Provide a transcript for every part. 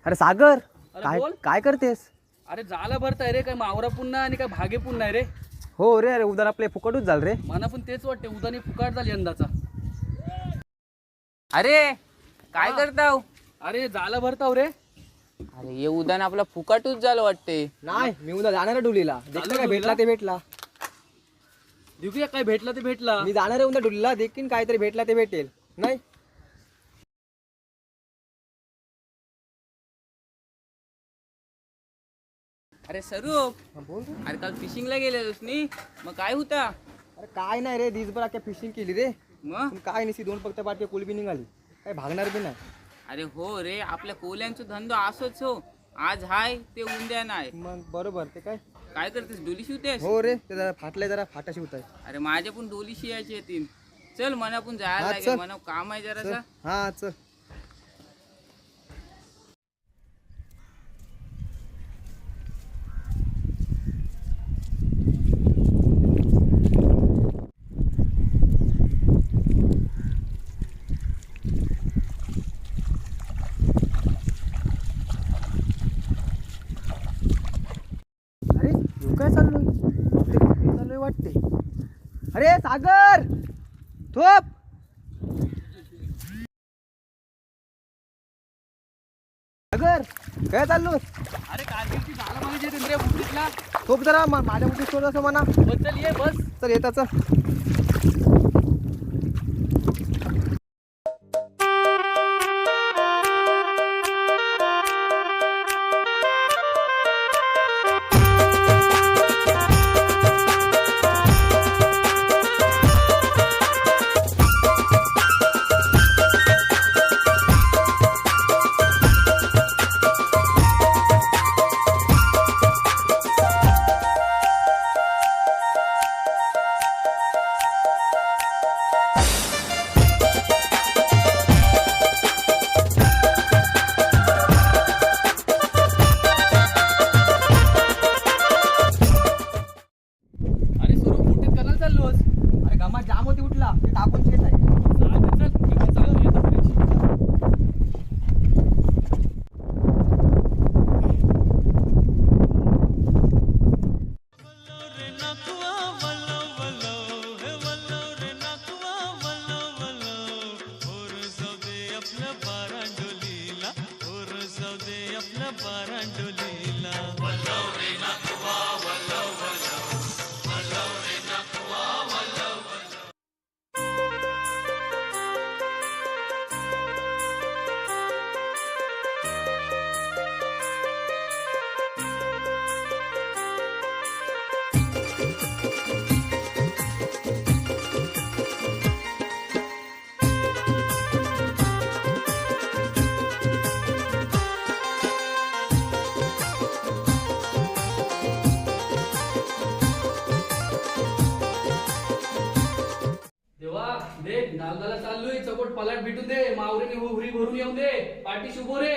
अरे सागर, अरे काय बोल. काय करतेस? अरे झाला भरताय रे, काय मावरा पुन्हा आणि काय भागे पुन्हा रे. हो रे, अरे उद्या आपले फुकटच झालं रे. मला पण तेच वाटते, उदानी फुकाट झाली यंदाचा. अरे काय हा. करताव? अरे झाला भरताव रे. अरे हे उदान आपला फुकाटूच झालं वाटते. नाही, मी उद्या जाणार आहे डुलीला. देखील काय भेटला ते भेटला. दिवूया काय भेटला ते भेटला. मी जाणार आहे उद्या डुलीला, देखील काहीतरी भेटला ते भेटेल. नाही अरे स्वरूप, बोल रे. अरे काल फिशिंगला गेलेलोस नी, मग काय होता? अरे काय नाही रे, दिसभर अख्या फिशिंग केली रे. मग पण काय नाही, दोन फक्त बाटके कुलबी निघाली. काय भागणार बी नाही. अरे हो रे, आपल्या कोल्यांचा धंदो असोच हो. आज हाय ते उद्या नाही. मग बरोबर ते काय. काय करतेस, डोली शिवतेस? हो रे, ते जरा फाटलंय, जरा फाटा शिवताय. अरे माझ्या पण डोली शिवायची येतील. चल मना पण जायला हा, लागेल, चल. मना काम आहे चल. जरासा. हा चल. अरे ह्यो काय चाललोय? ते कुठे चाललोय वाटते. अरे सागर, थोप. सागर, काय चाललोय? अरे कारगिलची झाला मला जे रे बुटीतला. थोप जरा माझ्या मुठी सोड असं म्हणा. बस चल ये बस. चल येता चल. अरे स्वरूप बुटीत करायला चाललोस. अरे गमा जाम होती उठला, ते टाकून येत आहे. चालते चल, मी पण चाललो येतो पुढे. देवा देख, नालदाला चाललोय, चकोट पलाट भेटून दे, मावरीने हुरी भरून येऊन दे, पाठी शुभो रे.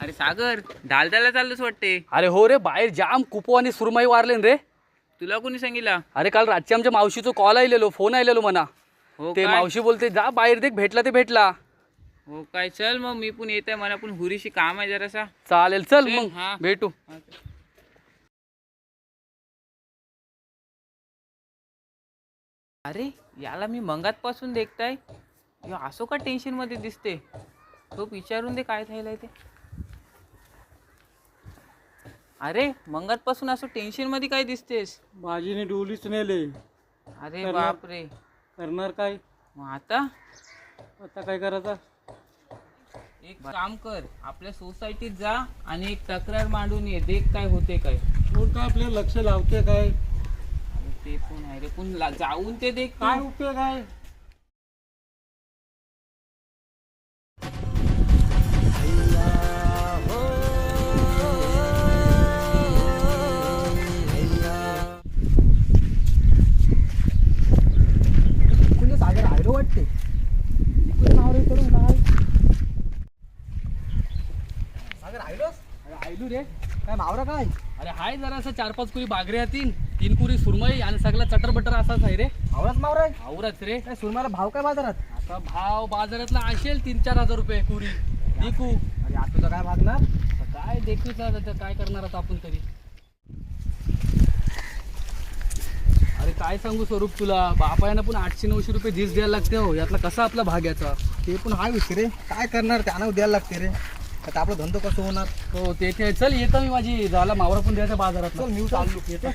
अरे सागर, ढालदाला चाललोस वाटते. अरे हो रे, बाहेर जाम कुपो आणि सुरमई वारलेन रे. तुला कोणी सांगितलं? अरे काल रातची आमच्या मावशीचा कॉल आलेलो, फोन आलेलो म्हणा. हो ते काय? मावशी बोलते जा बाहेर देख, भेटला ते भेटला. हो काय, चल मग मी पण येत आहे, मला पण हुरीशी काम आहे जरासा. चालेल चल चल, मग हा. भेटू. अरे याला मी मंगात पासून देखताय, ह्यो असो का टेन्शन मध्ये दिसते. तो विचारून दे काय थायलाय ते. अरे मंगात पासून असं टेन्शन मध्ये काय दिसतेस? भाजीने डोलीच नेले. अरे करणार. बाप रे, करणार काय? मग आता आता काय करायचं? एक काम कर, आपल्या सोसायटीत जा आणि एक तक्रार मांडून ये, देख काय होते काय. कोण काय आपलं लक्ष लावते काय? अरे ते पण आहे रे, पण जाऊन ते देख तू. काय उपयोग आहे? वाटते. इकडे नाव रे करून काय काय मावरा काय अरे हाय जरा असं 4-5 कुरी बागरे हातीन 3 कुरी सुरमई आणि सगळा चटर बटर असाच आहे रे. मावराच मावरा आहे. आवरच रे. काय सुरमाला भाव काय बाजारात? आता भाव बाजारातला असेल 3-4 हजार रुपये कुरी देखू. अरे आता तुझं काय भागणार? काय देखूचा काय करणार आता आपण तरी. अरे काय सांगू स्वरूप तुला बापायनं पण 800-900 रुपये दिस द्यायला लागते हो. यातला कसा आपला भाग याचा. ते पण हा विषय रे. काय करणार त्यानं द्यायला लागते रे. आता आपलं धंदो कसं होणार? हो ते चल येतो मी माझी झाला मावरा पण द्यायचा बाजारात. चल मी चाललो येतो.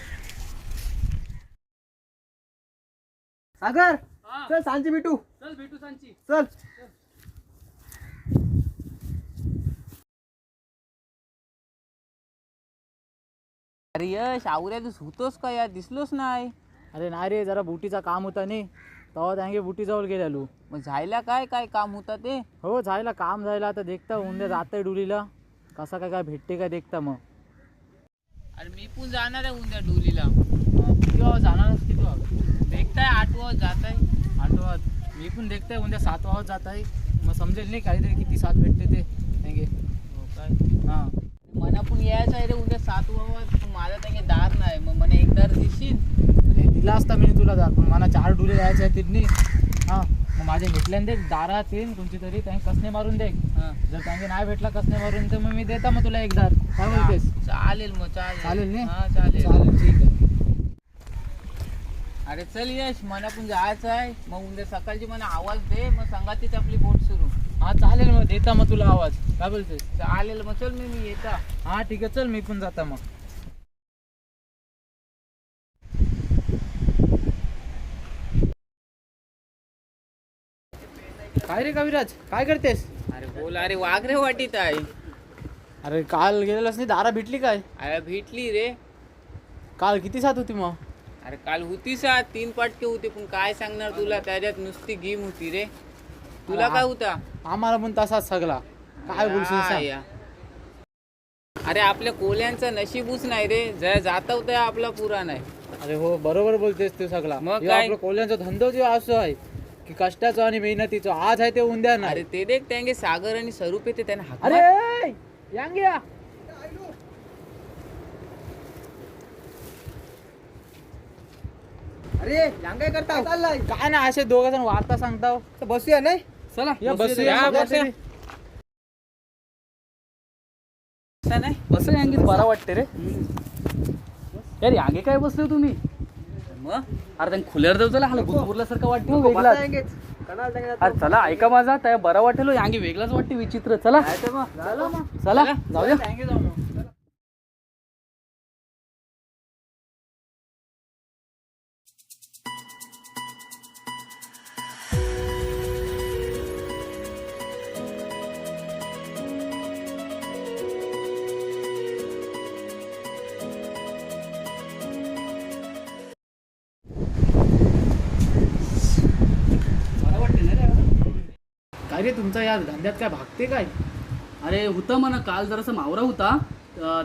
सागर हा. चल सांची भेटू. चल भेटू सांची. चल अरे यश आवऱ्या तू होतोस का यार, दिसलोच नाही. अरे नाही रे, जरा बुटीचा काम होता नी तेव्हा त्यांगे बुटी जवळ गेलेलो. मग जायला काय काय काम होता ते. हो जायला काम जायला, आता देखता उद्या जातंय डुलीला कसा काय काय भेटते काय देखता. मग अरे मी पण जाणार आहे उद्या डोलीला. किती वाजता जाणार? किती वाजता? देखताय 8 वाजता जात आहे. 8 वाजता. मी पण देखताय उद्या 7 वाजता जात आहे. मग समजेल नाही काहीतरी किती साथ भेटते ते त्यांगे. हो काय. हां मला पण यायचं आहे रे उद्या 7 वाजता. पण माझा त्यांगे दार नाही, मग मला एक दार देशील. अरे दिला असता मी तुला दार, पण मला 4 डुले जायचे आहे तिथनी. हां मग माझ्या भेटल्याने दे दारात येईन कोणती तरी त्यांनी कसने मारून दे. हां जर त्यांगे नाही भेटला कसने मारून तर मग मी देता मग तुला एक दार. काय बोलतेस? चालेल मग चालेल. चालेल नाही? हां चालेल. चालेल ठीक आहे. अरे चल यश, मला पण जायचं आहे. मग उद्या सकाळची मला आवाज दे, मग संगातीच आपली बोट सुरू. हां चालेल मग देता मग तुला आवाज. काय बोलतेस? चालेल मग चल मी येता. हां ठीक आहे चल मी पण जाता मग. काय रे कविराज काय करतेस? अरे बोल. अरे वाघरे वाटीत आहे. अरे काल गेलेलास नाही, दारा भेटली काय? अरे भेटली रे. काल किती साथ होती मग? अरे काल होती 3 पाटके होते, पण काय सांगणार तुला, त्याच्यात नुसती गेम होती रे. तुला काय होता? आम्हाला पण तसाच सगळा. काय बोलशील हा, सांग? या. अरे आपल्या कोल्यांचं नशीबच नाही रे. जर जाता होता आपला पुरा नाही. अरे हो बरोबर बोलतेस तू सगळा. मग हे काय? आपलं कोल्यांचा धंदो जो असं आहे की कष्टाचा आणि मेहनतीचा आज आहे ते उद्या नाही. अरे ते देख त्यांगे सागर आणि स्वरूप येते त्यांना हाक अरे मार. यांग्या अरे यांग काय करता? चाललाय काय ना असे दोघ जण वार्ता सांगताव. तर बसूया नाही? चला या बसूया. बसूया. या, बसूया. असं नाही. बस यांगीत बरा वाटते रे. यार यांगे काय बसले तुम्ही? मग अरे त्यांनी खुल्यावर जाऊ चला हाला भूतपूरल्यासारखं वाटतं बसा वेगळाच. यांगेच. कणाला त्यांगे अरे चला ऐका माझा त्या बरा वाटेल यांगे वेगळाच वाटते विचित्र. चला चला मग. चला जाऊया. यांगे जाऊ मग. बरा वाटते ना रे. काय रे तुमचा या धंद्यात काय भागते काय? अरे होतं म्हणा काल जरासा मावरा होता.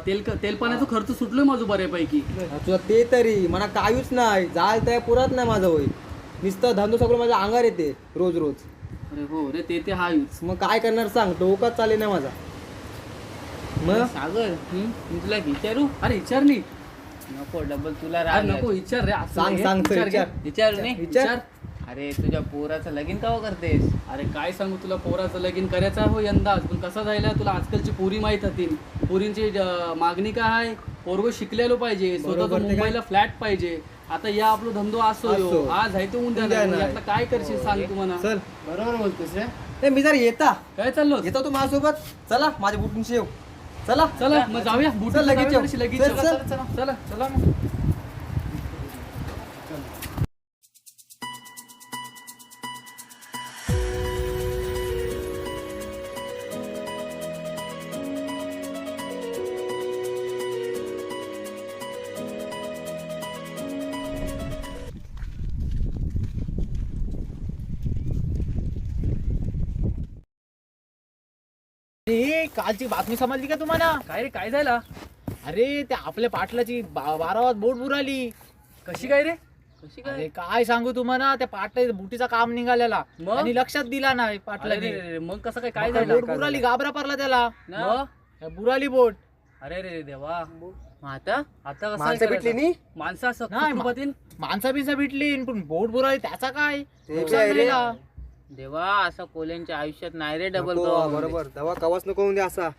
तेलपाण्याचा खर्च सुटलोय माझं बऱ्यापैकी. तुला ते तरी म्हणा काहीच नाही जाल त्या पुरात नाही माझं होय. नुसतं धंदो सगळं माझ्या अंगावर येते रोज रोज. अरे हो रे ते हाच. मग काय करणार सांग, डोकाच चाले नाही माझा. मग सागर मी तुला विचारू. अरे विचार नाही. नको डबल तुला अरे राग नको येतो. विचार रे. असं सांग नाही. सांग विचार घे. विचारू नाही. विचार. अरे तुझ्या पोराचं लगीन कवा करतेस? अरे काय सांगू तुला पोराचं लगीन करायचं हो यंदाच. पण कसं जायला तुला आजकालची पोरी माहीत होतील. पोरींची मागणी काय आहे, पोरगो शिकलेलो पाहिजे, स्वतःचा बरोबर ते काय? मुंबईला फ्लॅट पाहिजे. आता या आपला धंदो असो असो. ह्यो. आज आहे तो उद्या उद्या नाही. नाही. यातलं काय करशील सांग तू म्हणा. चल बरोबर बोलतोस रे. ए मी जरा येता काय चाललो येतो तू माझ्यासोबत. चला माझ्या बुटूनशी येऊ. चला चला मग जाऊया बुट चल, लगेच येऊ. लगेच चल, चला चल. चला चला चला मग. अरे कालची बातमी समजली का तुम्हाला? काय रे काय झाला? अरे त्या आपल्या पाटलाची 12 वाजता बोट बुराली. कशी काय रे? कशी काय? अरे काय सांगू तुम्हाला, त्या पाटला बुटीचा काम निघालेला मग? आणि लक्षात दिला नाही अरे पाटलाने. रे रे, मग कसं काय काय मग झालं? बोट बुराली, गाबरा पडला त्याला. ना? बुराली बोट. अरे रे देवा, मग आता आता कसं माणसं भेटली नी माणसं असं नाही, कुटुंबातील माणसा बिसा भेटली पण बोट बुराली त्याचा काय ते नुकसान काय रे? नाही का? देवा असं कोल्यांच्या आयुष्यात नाही रे डबल नको, बरोबर दवा कवाच नको होऊन दे असा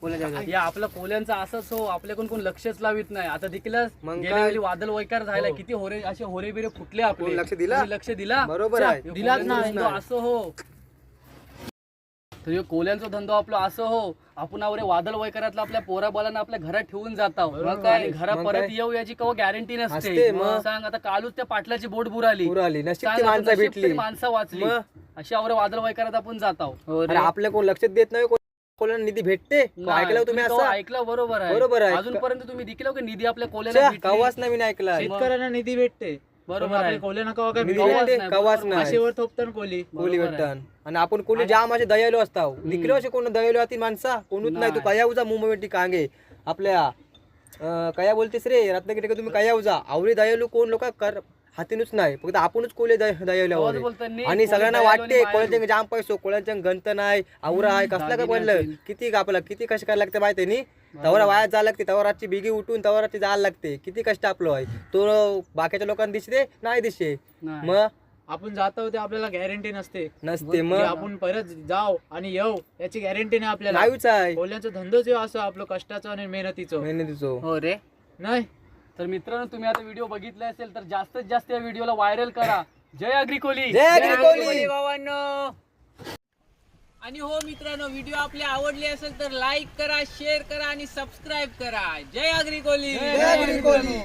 कोणाच्या घरी. या आपल्या कोल्यांचं असंच हो, आपल्याकडून कोण लक्षच लावित नाही. आता दिकलास मग गेल्या काय? वेळी वादळ वैकार झाला, हो. किती होरे असे होरे बिरे फुटले आपले. कोण लक्ष दिला? कोणी लक्ष दिला? बरोबर चा, आहे. ह्यो दिलाच कोल्यांचा नाही. धंदो असं हो, तर ह्यो कोल्यांचा धंदो आपला असं हो, आपण आवरे वादळ वैकारातला आपल्या पोरा बालांना आपल्या घरात ठेवून जाता. मग काय घरा मग परत काय? येऊ याची कवा गॅरंटी असते, नसते. मग. मग सांग आता कालूच त्या पाटलाची बोट बुराली, पुराली नशीब सांग ती आता माणसं नशीब भेटली तरी माणसं वाचली. मग? अशी आवरे वादळ वैकारात आपण जातो. हो अरे रे आपल्या कोण लक्ष देत नाही कोणाला निधी भेटते ऐकलं तुम्ही असं ऐकलं बरोबर आहे. बरोबर आहे. अजूनपर्यंत तुम्ही दिकलं की निधी आपल्या कोल्याला च्या, भेटली? कवाच नवीन ऐकलं शेतकऱ्यांना निधी भेटते बरोबर पण आपल्या आहे. कोल्यांना कवा काय निधी भेटत कवाच भेटते नाही, कवाच बरोबर. नाही आशेवर थोपतन कोली कोली बरोबर आहे. भेटन आणि आपण कोणी जाम असे दयालू असता निकलो असे कोण दयालू आती माणसा कोणूच नाही तू नाही. कयावजा मुंबई कांगे आपल्या कया बोलतेस रे रत्नागिरी तुम्ही कयावजा आवडी दयालू कोण लोक कर हातीनच नाही फक्त आपणच कोले दयालू तेव्हाच आहोत. बोलताना आणि कोणी सगळ्यांना दयालू आणि वाटते मायाळू. कोणाच्या जाम पैसो कोणाच्या गंत नाही आवरा आहे कसला काय दागिने पडलं असतील. किती आपलं किती कष्ट करायला लागते माहिती नी तवरा वायात जायला लागते तवा रातची बिगी उठून तवा रातची जायला लागते किती कष्ट आपलं आहे तो बाकीच्या लोकांना दिसते नाही दिसते नाही. मग आपण जातो ते आपल्याला गॅरंटी नसते नसते की मग आपण परत जाऊ आणि येऊ याची गॅरंटी नाही आपल्याला नाहीच आहे कोल्यांचा धंदोच ह्यो असं आपलं कष्टाचं आणि मेहनतीचं मेहनतीचो हो रे नाही तर मित्रांनो तुम्ही आता व्हिडिओ बघितला असेल तर जास्तीत जास्त या व्हिडिओला व्हायरल करा. जय अग्री कोली. जय अग्री कोली. भावांनो. आणि हो मित्रांनो व्हिडिओ आपले आवडले असेल तर लाईक करा शेअर करा आणि सबस्क्राईब करा. जय अग्री कोली. जय अग्री कोली.